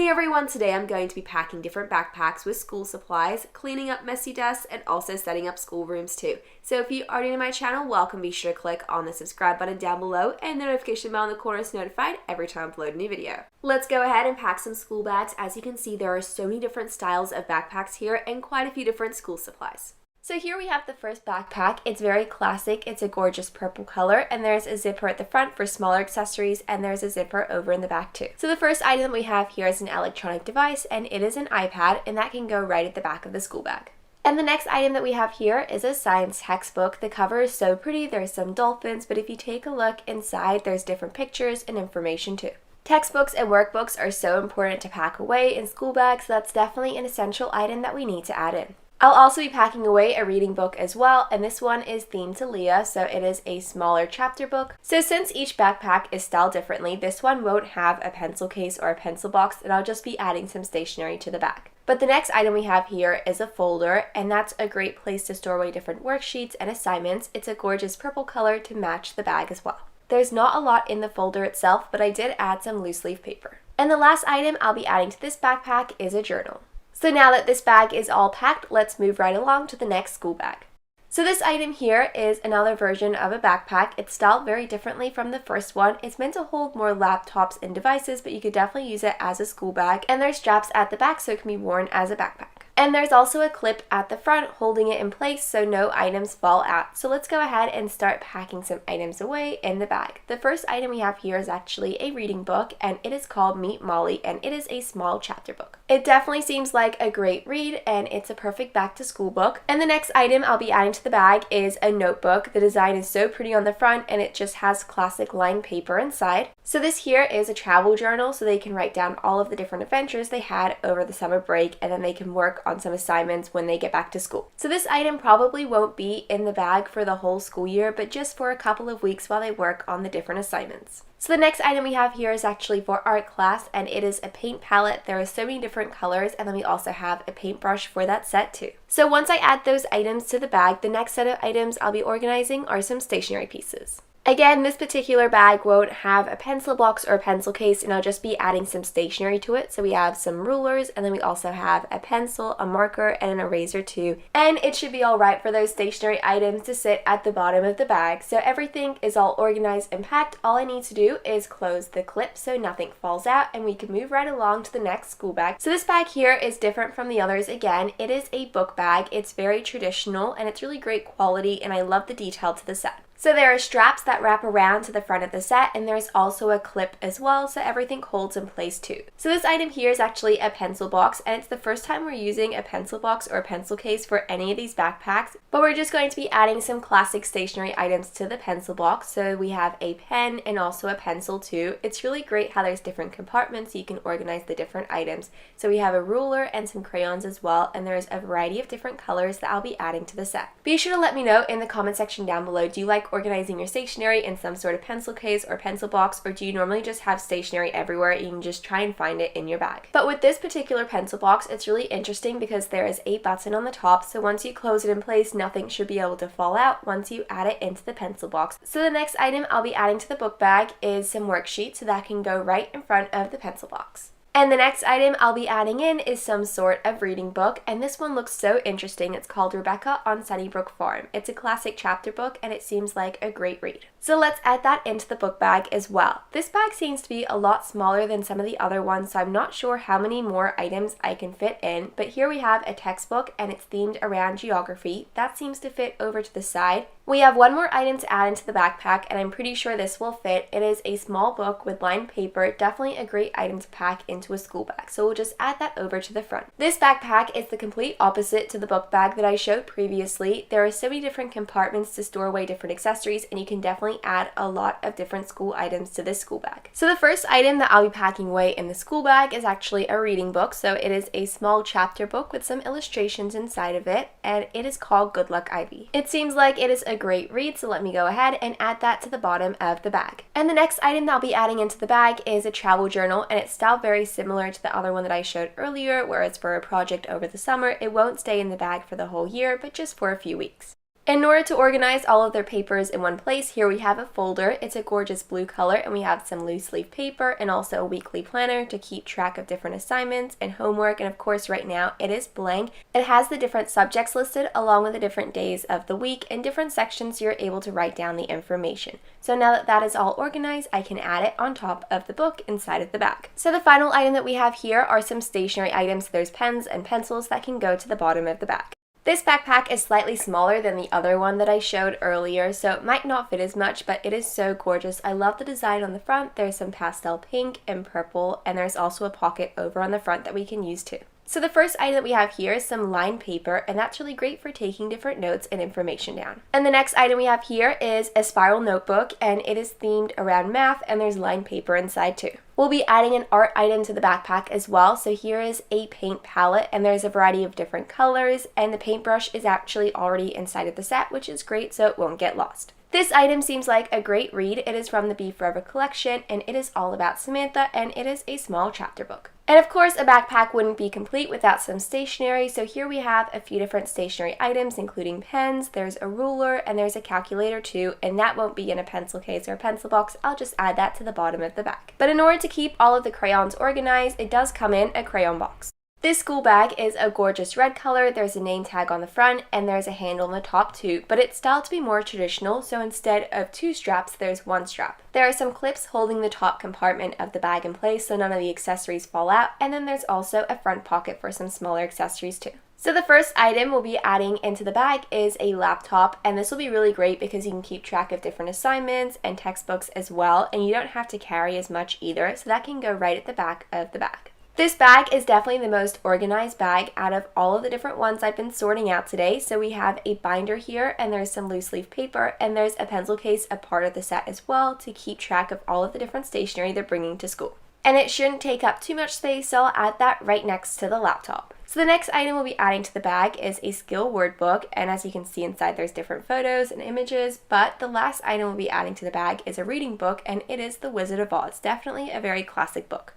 Hey everyone, today I'm going to be packing different backpacks with school supplies, cleaning up messy desks, and also setting up schoolrooms too. So if you are new to my channel, welcome. Be sure to click on the subscribe button down below and the notification bell in the corner is notified every time I upload a new video. Let's go ahead and pack some school bags. As you can see, there are so many different styles of backpacks here and quite a few different school supplies. So here we have the first backpack. It's very classic. It's a gorgeous purple color, and there's a zipper at the front for smaller accessories, and there's a zipper over in the back too. So the first item we have here is an electronic device, and it is an iPad, and that can go right at the back of the school bag. And the next item that we have here is a science textbook. The cover is so pretty. There's some dolphins, but if you take a look inside, there's different pictures and information too. Textbooks and workbooks are so important to pack away in school bags, so that's definitely an essential item that we need to add in. I'll also be packing away a reading book as well, and this one is themed to Leah, so it is a smaller chapter book. So since each backpack is styled differently, this one won't have a pencil case or a pencil box, and I'll just be adding some stationery to the bag. But the next item we have here is a folder, and that's a great place to store away different worksheets and assignments. It's a gorgeous purple color to match the bag as well. There's not a lot in the folder itself, but I did add some loose leaf paper. And the last item I'll be adding to this backpack is a journal. So now that this bag is all packed, let's move right along to the next school bag. So this item here is another version of a backpack. It's styled very differently from the first one. It's meant to hold more laptops and devices, but you could definitely use it as a school bag. And there's straps at the back so it can be worn as a backpack. And there's also a clip at the front holding it in place so no items fall out. So let's go ahead and start packing some items away in the bag. The first item we have here is actually a reading book, and it is called Meet Molly, and it is a small chapter book. It definitely seems like a great read, and it's a perfect back to school book. And the next item I'll be adding to the bag is a notebook. The design is so pretty on the front, and it just has classic lined paper inside. So this here is a travel journal, so they can write down all of the different adventures they had over the summer break, and then they can work on some assignments when they get back to school. So this item probably won't be in the bag for the whole school year, but just for a couple of weeks while they work on the different assignments. So the next item we have here is actually for art class, and it is a paint palette. There are so many different colors, and then we also have a paintbrush for that set too. So once I add those items to the bag, the next set of items I'll be organizing are some stationery pieces. Again, this particular bag won't have a pencil box or a pencil case, and I'll just be adding some stationery to it. So we have some rulers, and then we also have a pencil, a marker, and an eraser too. And it should be all right for those stationery items to sit at the bottom of the bag. So everything is all organized and packed. All I need to do is close the clip so nothing falls out, and we can move right along to the next school bag. So this bag here is different from the others. Again, it is a book bag. It's very traditional, and it's really great quality, and I love the detail to the set. So there are straps that wrap around to the front of the set, and there's also a clip as well, so everything holds in place too. So this item here is actually a pencil box, and it's the first time we're using a pencil box or a pencil case for any of these backpacks, but we're just going to be adding some classic stationery items to the pencil box. So we have a pen and also a pencil too. It's really great how there's different compartments so you can organize the different items. So we have a ruler and some crayons as well, and there's a variety of different colors that I'll be adding to the set. Be sure to let me know in the comment section down below, do you like organizing your stationery in some sort of pencil case or pencil box, or do you normally just have stationery everywhere and you can just try and find it in your bag? But with this particular pencil box, it's really interesting because there is a button on the top, so once you close it in place, nothing should be able to fall out once you add it into the pencil box. So the next item I'll be adding to the book bag is some worksheets, so that can go right in front of the pencil box. And the next item I'll be adding in is some sort of reading book, and this one looks so interesting. It's called Rebecca on Sunnybrook Farm. It's a classic chapter book, and it seems like a great read. So let's add that into the book bag as well. This bag seems to be a lot smaller than some of the other ones, so I'm not sure how many more items I can fit in, but here we have a textbook, and it's themed around geography. That seems to fit over to the side. We have one more item to add into the backpack, and I'm pretty sure this will fit. It is a small book with lined paper, definitely a great item to pack into a school bag, so we'll just add that over to the front. This backpack is the complete opposite to the book bag that I showed previously. There are so many different compartments to store away different accessories, and you can definitely add a lot of different school items to this school bag. So the first item that I'll be packing away in the school bag is actually a reading book. So it is a small chapter book with some illustrations inside of it, and it is called Good Luck Ivy. It seems like it is a great read, so let me go ahead and add that to the bottom of the bag. And the next item that I'll be adding into the bag is a travel journal, and it's styled very similar to the other one that I showed earlier, where it's for a project over the summer. It won't stay in the bag for the whole year, but just for a few weeks. In order to organize all of their papers in one place, here we have a folder. It's a gorgeous blue color, and we have some loose leaf paper and also a weekly planner to keep track of different assignments and homework. And of course, right now it is blank. It has the different subjects listed along with the different days of the week and different sections you're able to write down the information. So now that that is all organized, I can add it on top of the book inside of the bag. So the final item that we have here are some stationery items. There's pens and pencils that can go to the bottom of the bag. This backpack is slightly smaller than the other one that I showed earlier, so it might not fit as much, but it is so gorgeous. I love the design on the front. There's some pastel pink and purple, and there's also a pocket over on the front that we can use too. So the first item that we have here is some lined paper, and that's really great for taking different notes and information down. And the next item we have here is a spiral notebook, and it is themed around math, and there's lined paper inside too. We'll be adding an art item to the backpack as well, so here is a paint palette, and there's a variety of different colors, and the paintbrush is actually already inside of the set, which is great so it won't get lost. This item seems like a great read. It is from the Be Forever collection, and it is all about Samantha, and it is a small chapter book. And of course, a backpack wouldn't be complete without some stationery, so here we have a few different stationery items, including pens, there's a ruler, and there's a calculator too, and that won't be in a pencil case or a pencil box. I'll just add that to the bottom of the bag. But in order to keep all of the crayons organized, it does come in a crayon box. This school bag is a gorgeous red color. There's a name tag on the front and there's a handle on the top too, but it's styled to be more traditional, so instead of 2 straps, there's 1 strap. There are some clips holding the top compartment of the bag in place so none of the accessories fall out, and then there's also a front pocket for some smaller accessories too. So the first item we'll be adding into the bag is a laptop, and this will be really great because you can keep track of different assignments and textbooks as well, and you don't have to carry as much either, so that can go right at the back of the bag. This bag is definitely the most organized bag out of all of the different ones I've been sorting out today. So we have a binder here, and there's some loose leaf paper, and there's a pencil case, a part of the set as well, to keep track of all of the different stationery they're bringing to school. And it shouldn't take up too much space, so I'll add that right next to the laptop. So the next item we'll be adding to the bag is a skill word book, and as you can see inside there's different photos and images, but the last item we'll be adding to the bag is a reading book, and it is The Wizard of Oz. Definitely a very classic book.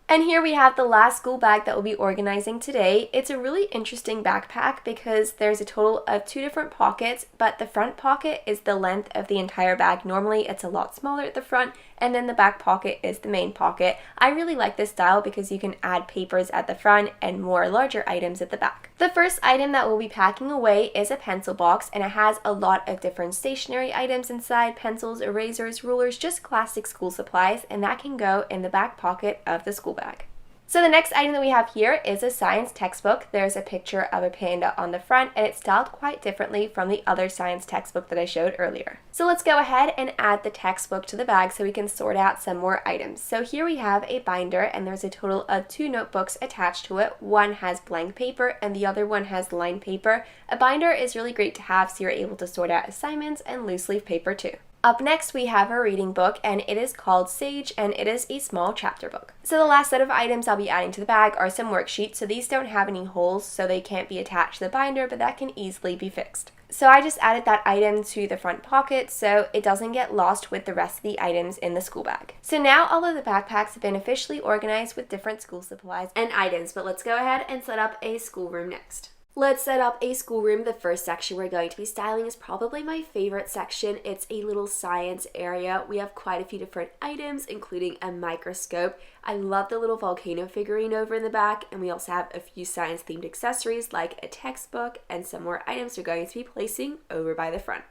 And here we have the last school bag that we'll be organizing today. It's a really interesting backpack because there's a total of 2 different pockets, but the front pocket is the length of the entire bag. Normally it's a lot smaller at the front, and then the back pocket is the main pocket. I really like this style because you can add papers at the front and more larger items at the back. The first item that we'll be packing away is a pencil box, and it has a lot of different stationery items inside: pencils, erasers, rulers, just classic school supplies, and that can go in the back pocket of the school bag. So the next item that we have here is a science textbook. There's a picture of a panda on the front, and it's styled quite differently from the other science textbook that I showed earlier. So let's go ahead and add the textbook to the bag so we can sort out some more items. So here we have a binder, and there's a total of 2 notebooks attached to it. One has blank paper and the other one has lined paper. A binder is really great to have so you're able to sort out assignments, and loose leaf paper too. Up next, we have a reading book, and it is called Sage, and it is a small chapter book. So the last set of items I'll be adding to the bag are some worksheets. So these don't have any holes, so they can't be attached to the binder, but that can easily be fixed. So I just added that item to the front pocket so it doesn't get lost with the rest of the items in the school bag. So now all of the backpacks have been officially organized with different school supplies and items, but let's go ahead and set up a schoolroom next. Let's set up a schoolroom. The first section we're going to be styling is probably my favorite section. It's a little science area. We have quite a few different items, including a microscope. I love the little volcano figurine over in the back, and we also have a few science-themed accessories like a textbook and some more items we're going to be placing over by the front.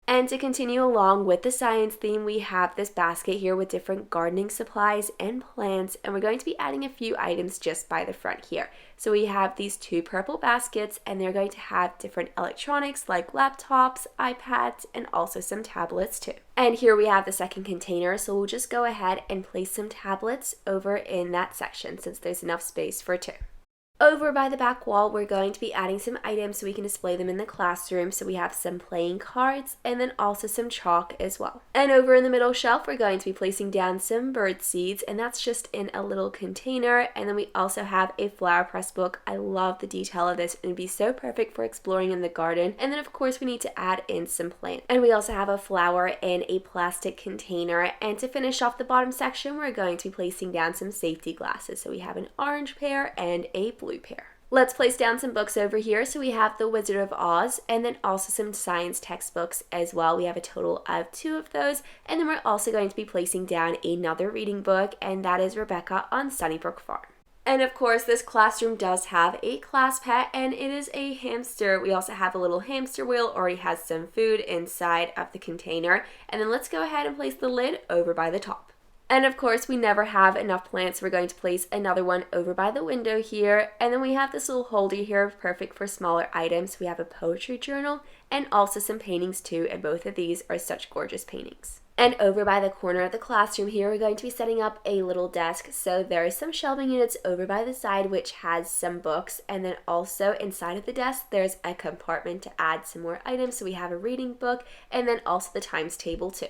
And to continue along with the science theme, we have this basket here with different gardening supplies and plants, and we're going to be adding a few items just by the front here. So we have these 2 purple baskets, and they're going to have different electronics like laptops, iPads, and also some tablets too. And here we have the second container, so we'll just go ahead and place some tablets over in that section since there's enough space for 2. Over by the back wall, we're going to be adding some items so we can display them in the classroom. So we have some playing cards and then also some chalk as well. And over in the middle shelf, we're going to be placing down some bird seeds, and that's just in a little container. And then we also have a flower press book. I love the detail of this. It would be so perfect for exploring in the garden. And then of course we need to add in some plants. And we also have a flower in a plastic container. And to finish off the bottom section, we're going to be placing down some safety glasses. So we have an orange pair and a blue pair. Let's place down some books over here. So we have The Wizard of Oz and then also some science textbooks as well. We have a total of 2 of those. And then we're also going to be placing down another reading book, and that is Rebecca on Sunnybrook Farm. And of course, this classroom does have a class pet, and it is a hamster. We also have a little hamster wheel, already has some food inside of the container. And then let's go ahead and place the lid over by the top. And of course, we never have enough plants. We're going to place another one over by the window here. And then we have this little holder here, perfect for smaller items. We have a poetry journal and also some paintings too, and both of these are such gorgeous paintings. And over by the corner of the classroom here, we're going to be setting up a little desk. So there is some shelving units over by the side, which has some books. And then also inside of the desk, there's a compartment to add some more items. So we have a reading book and then also the times table too.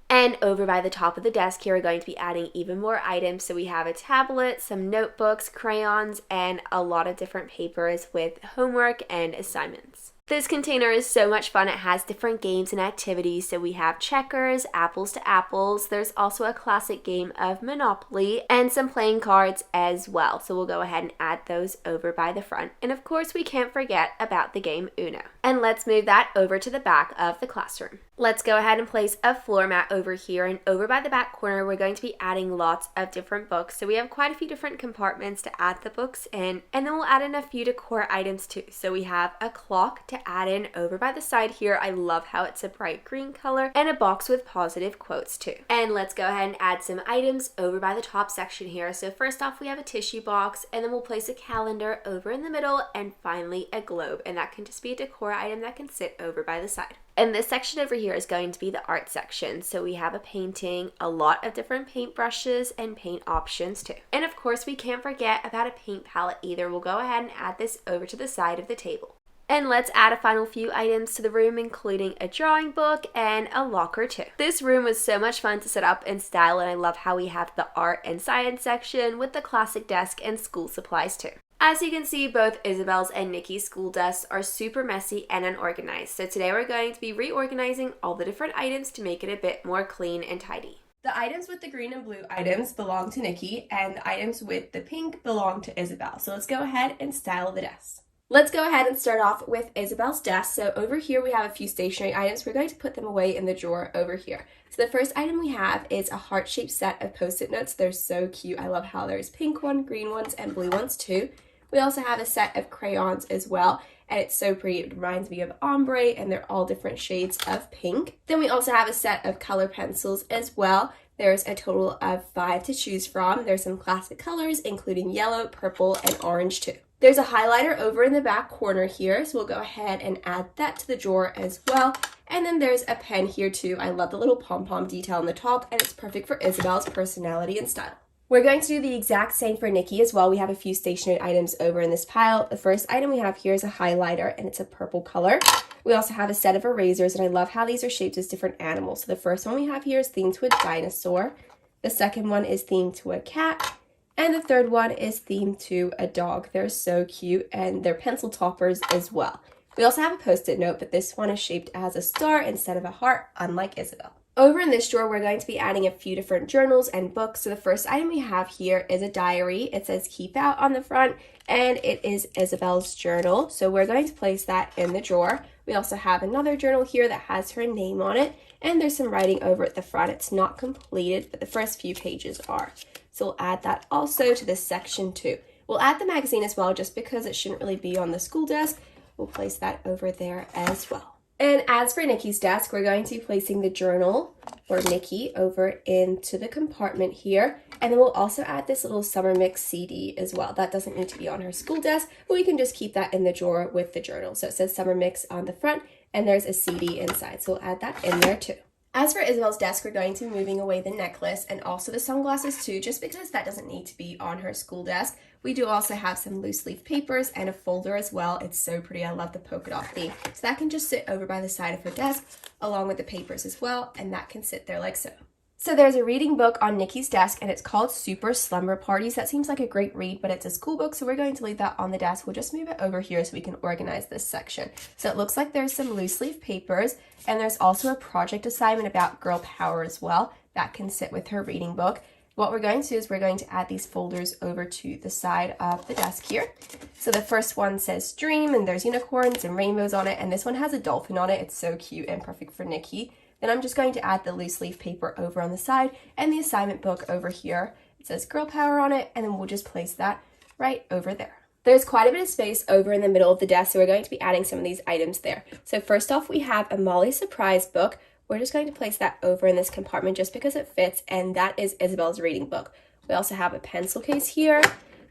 And over by the top of the desk here, we're going to be adding even more items. So we have a tablet, some notebooks, crayons, and a lot of different papers with homework and assignments. This container is so much fun. It has different games and activities. So we have checkers, apples to apples. There's also a classic game of Monopoly and some playing cards as well. So we'll go ahead and add those over by the front. And of course, we can't forget about the game Uno. And let's move that over to the back of the classroom. Let's go ahead and place a floor mat over here, and over by the back corner, we're going to be adding lots of different books. So we have quite a few different compartments to add the books in, and then we'll add in a few decor items too. So we have a clock to add in over by the side here. I love how it's a bright green color, and a box with positive quotes too. And let's go ahead and add some items over by the top section here. So first off, we have a tissue box, and then we'll place a calendar over in the middle, and finally a globe, and that can just be a decor item that can sit over by the side. And this section over here is going to be the art section. So we have a painting, a lot of different paint brushes and paint options too. And of course, we can't forget about a paint palette either. We'll go ahead and add this over to the side of the table. And let's add a final few items to the room, including a drawing book and a locker too. This room was so much fun to set up and style, and I love how we have the art and science section with the classic desk and school supplies too. As you can see, both Isabel's and Nikki's school desks are super messy and unorganized. So today we're going to be reorganizing all the different items to make it a bit more clean and tidy. The items with the green and blue items belong to Nikki, and the items with the pink belong to Isabel. So let's go ahead and style the desks. Let's go ahead and start off with Isabel's desk. So over here we have a few stationery items. We're going to put them away in the drawer over here. So the first item we have is a heart-shaped set of Post-it notes. They're so cute. I love how there's pink ones, green ones, and blue ones too. We also have a set of crayons as well, and it's so pretty. It reminds me of ombre, and they're all different shades of pink. Then we also have a set of color pencils as well. There's a total of 5 to choose from. There's some classic colors, including yellow, purple, and orange too. There's a highlighter over in the back corner here, so we'll go ahead and add that to the drawer as well. And then there's a pen here too. I love the little pom-pom detail on the top, and it's perfect for Isabel's personality and style. We're going to do the exact same for Nikki as well. We have a few stationery items over in this pile. The first item we have here is a highlighter, and it's a purple color. We also have a set of erasers, and I love how these are shaped as different animals. So the first one we have here is themed to a dinosaur. The second one is themed to a cat. And the third one is themed to a dog. They're so cute, and they're pencil toppers as well. We also have a Post-it note, but this one is shaped as a star instead of a heart, unlike Isabel. Over in this drawer, we're going to be adding a few different journals and books. So the first item we have here is a diary. It says keep out on the front, and it is Isabel's journal. So we're going to place that in the drawer. We also have another journal here that has her name on it, and there's some writing over at the front. It's not completed, but the first few pages are. So we'll add that also to this section too. We'll add the magazine as well, just because it shouldn't really be on the school desk. We'll place that over there as well. And as for Nikki's desk, we're going to be placing the journal for Nikki over into the compartment here. And then we'll also add this little summer mix CD as well. That doesn't need to be on her school desk, but we can just keep that in the drawer with the journal. So it says summer mix on the front, and there's a CD inside. So we'll add that in there too. As for Isabel's desk, we're going to be moving away the necklace and also the sunglasses too, just because that doesn't need to be on her school desk. We do also have some loose leaf papers and a folder as well. It's so pretty. I love the polka dot theme. So that can just sit over by the side of her desk along with the papers as well, and that can sit there like so. So there's a reading book on Nikki's desk, and it's called Super Slumber Parties. That seems like a great read, but it's a school book, so we're going to leave that on the desk. We'll just move it over here so we can organize this section. So it looks like there's some loose leaf papers, and there's also a project assignment about girl power as well. That can sit with her reading book. What we're going to do is we're going to add these folders over to the side of the desk here. So the first one says dream, and there's unicorns and rainbows on it, and this one has a dolphin on it. It's so cute and perfect for Nikki. Then I'm just going to add the loose leaf paper over on the side and the assignment book over here. It says girl power on it, and then we'll just place that right over there. There's quite a bit of space over in the middle of the desk, so we're going to be adding some of these items there. So first off, we have a Molly surprise book. We're just going to place that over in this compartment just because it fits, and that is Isabel's reading book. We also have a pencil case here.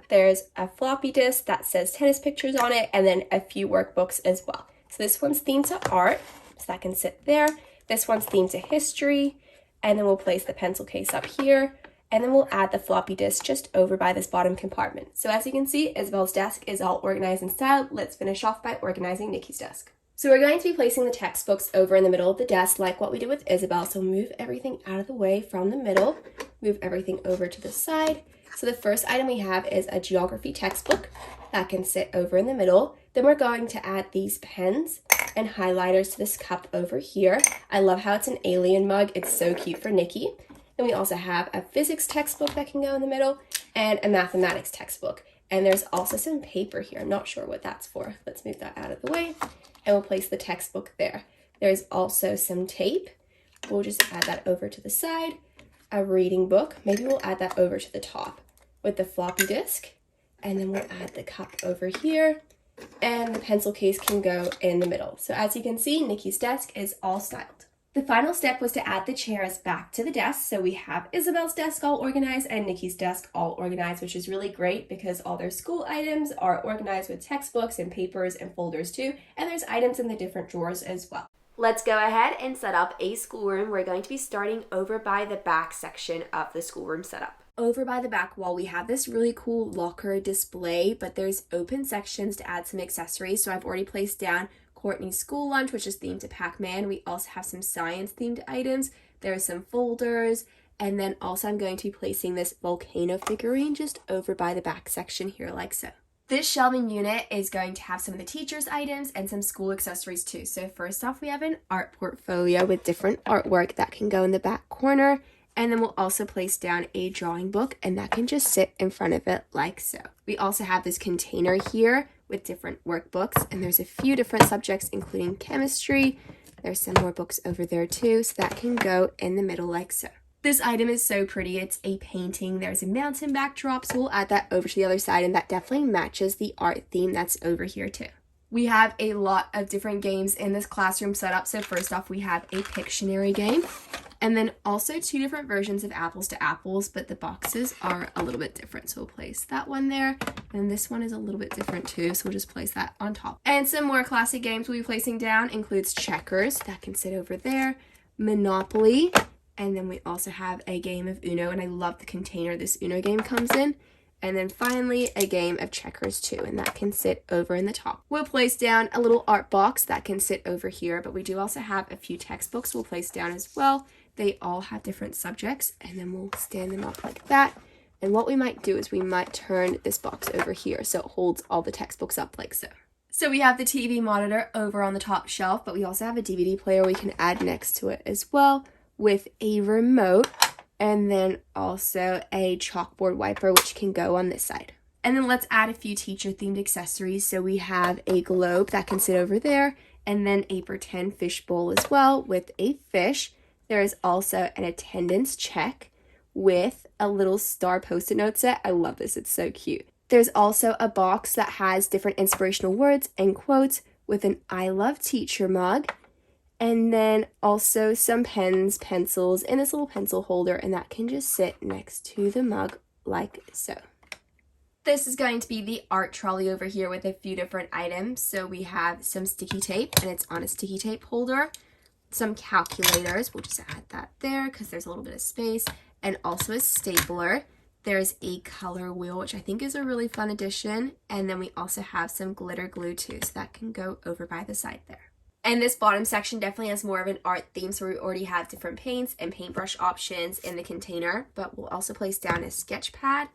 There's a floppy disk that says tennis pictures on it, and then a few workbooks as well. So this one's themed to art, so that can sit there. This one's themed to history, and then we'll place the pencil case up here. And then we'll add the floppy disk just over by this bottom compartment. So as you can see, Isabel's desk is all organized and styled. Let's finish off by organizing Nikki's desk. So we're going to be placing the textbooks over in the middle of the desk like what we did with Isabel. So move everything out of the way from the middle, move everything over to the side. So the first item we have is a geography textbook that can sit over in the middle. Then we're going to add these pens and highlighters to this cup over here. I love how it's an alien mug. It's so cute for Nikki. Then we also have a physics textbook that can go in the middle and a mathematics textbook. And there's also some paper here. I'm not sure what that's for. Let's move that out of the way and we'll place the textbook there. There's also some tape. We'll just add that over to the side. A reading book. Maybe we'll add that over to the top with the floppy disk. And then we'll add the cup over here. And the pencil case can go in the middle. So as you can see, Nikki's desk is all styled. The final step was to add the chairs back to the desk. So we have Isabel's desk all organized and Nikki's desk all organized, which is really great because all their school items are organized with textbooks and papers and folders too. And there's items in the different drawers as well. Let's go ahead and set up a schoolroom. We're going to be starting over by the back section of the schoolroom setup. Over by the back wall, we have this really cool locker display, but there's open sections to add some accessories. So I've already placed down Courtney's school lunch, which is themed to Pac-Man. We also have some science themed items. There are some folders, and then also I'm going to be placing this volcano figurine just over by the back section here like so. This shelving unit is going to have some of the teachers' items and some school accessories too. So first off, we have an art portfolio with different artwork that can go in the back corner. And then we'll also place down a drawing book, and that can just sit in front of it like so. We also have this container here with different workbooks, and there's a few different subjects, including chemistry. There's some more books over there too, so that can go in the middle like so. This item is so pretty. It's a painting. There's a mountain backdrop, so we'll add that over to the other side, and that definitely matches the art theme that's over here too. We have a lot of different games in this classroom setup. So first off, we have a Pictionary game. And then also two different versions of Apples to Apples, but the boxes are a little bit different. So we'll place that one there. And this one is a little bit different too, so we'll just place that on top. And some more classic games we'll be placing down includes Checkers, that can sit over there, Monopoly, and then we also have a game of Uno, and I love the container this Uno game comes in. And then finally, a game of Checkers too, and that can sit over in the top. We'll place down a little art box that can sit over here, but we do also have a few textbooks we'll place down as well. They all have different subjects, and then we'll stand them up like that. And what we might do is we might turn this box over here so it holds all the textbooks up like so. So we have the TV monitor over on the top shelf, but we also have a DVD player we can add next to it as well with a remote, and then also a chalkboard wiper which can go on this side. And then let's add a few teacher themed accessories. So we have a globe that can sit over there, and then a pretend fish bowl as well with a fish. There is also an attendance check with a little star post-it note set. I love this, it's so cute. There's also a box that has different inspirational words and quotes with an I love teacher mug. And then also some pens, pencils, and this little pencil holder, and that can just sit next to the mug like so. This is going to be the art trolley over here with a few different items. So we have some sticky tape, and it's on a sticky tape holder. Some calculators, we'll just add that there because there's a little bit of space, and also a stapler. There's a color wheel, which I think is a really fun addition, and then we also have some glitter glue too, so that can go over by the side there. And this bottom section definitely has more of an art theme, so we already have different paints and paintbrush options in the container, but we'll also place down a sketch pad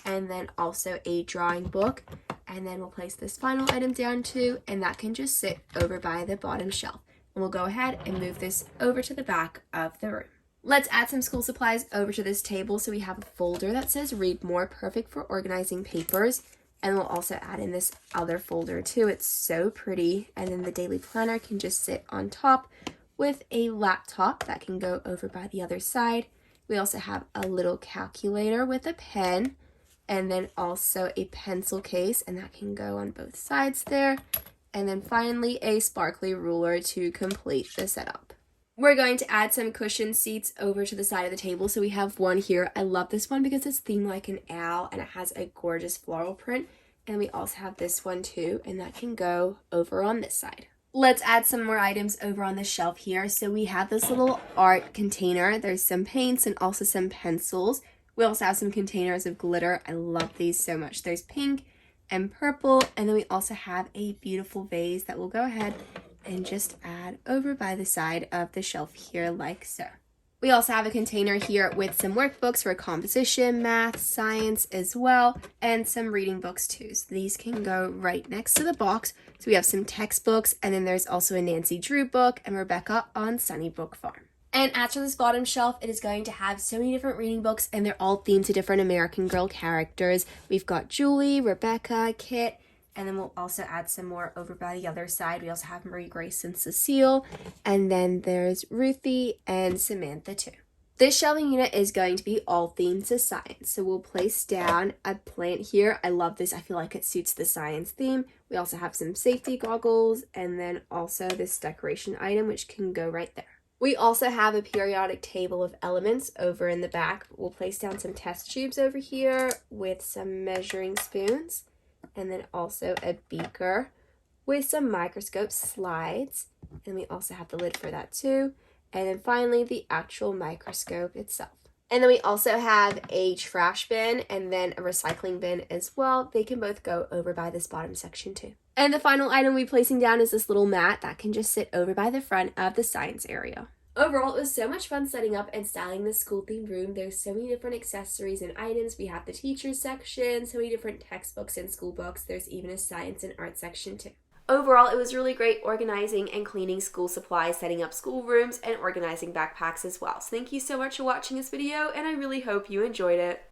and then also a drawing book, and then we'll place this final item down too, and that can just sit over by the bottom shelf. And we'll go ahead and move this over to the back of the room. Let's add some school supplies over to this table. So we have a folder that says read more, perfect for organizing papers. And we'll also add in this other folder too. It's so pretty. And then the daily planner can just sit on top with a laptop that can go over by the other side. We also have a little calculator with a pen, and then also a pencil case, and that can go on both sides there. And then finally a sparkly ruler to complete the setup. We're going to add some cushion seats over to the side of the table. So we have one here. I love this one because it's themed like an owl and it has a gorgeous floral print. And we also have this one too, and that can go over on this side. Let's add some more items over on the shelf here. So we have this little art container. There's some paints and also some pencils. We also have some containers of glitter. I love these so much. There's pink and purple, and then we also have a beautiful vase that we'll go ahead and just add over by the side of the shelf here like so. We also have a container here with some workbooks for composition, math, science as well, and some reading books too. So these can go right next to the box. So we have some textbooks, and then there's also a Nancy Drew book and Rebecca on Sunny Book Farm. And after this bottom shelf, it is going to have so many different reading books, and they're all themed to different American Girl characters. We've got Julie, Rebecca, Kit, and then we'll also add some more over by the other side. We also have Marie Grace and Cecile. And then there's Ruthie and Samantha too. This shelving unit is going to be all themed to science. So we'll place down a plant here. I love this. I feel like it suits the science theme. We also have some safety goggles and then also this decoration item, which can go right there. We also have a periodic table of elements over in the back. We'll place down some test tubes over here with some measuring spoons. And then also a beaker with some microscope slides. And we also have the lid for that too. And then finally, the actual microscope itself. And then we also have a trash bin and then a recycling bin as well. They can both go over by this bottom section too. And the final item we're placing down is this little mat that can just sit over by the front of the science area. Overall, it was so much fun setting up and styling this school-themed room. There's so many different accessories and items. We have the teachers section, so many different textbooks and school books. There's even a science and art section too. Overall, it was really great organizing and cleaning school supplies, setting up school rooms, and organizing backpacks as well. So thank you so much for watching this video, and I really hope you enjoyed it.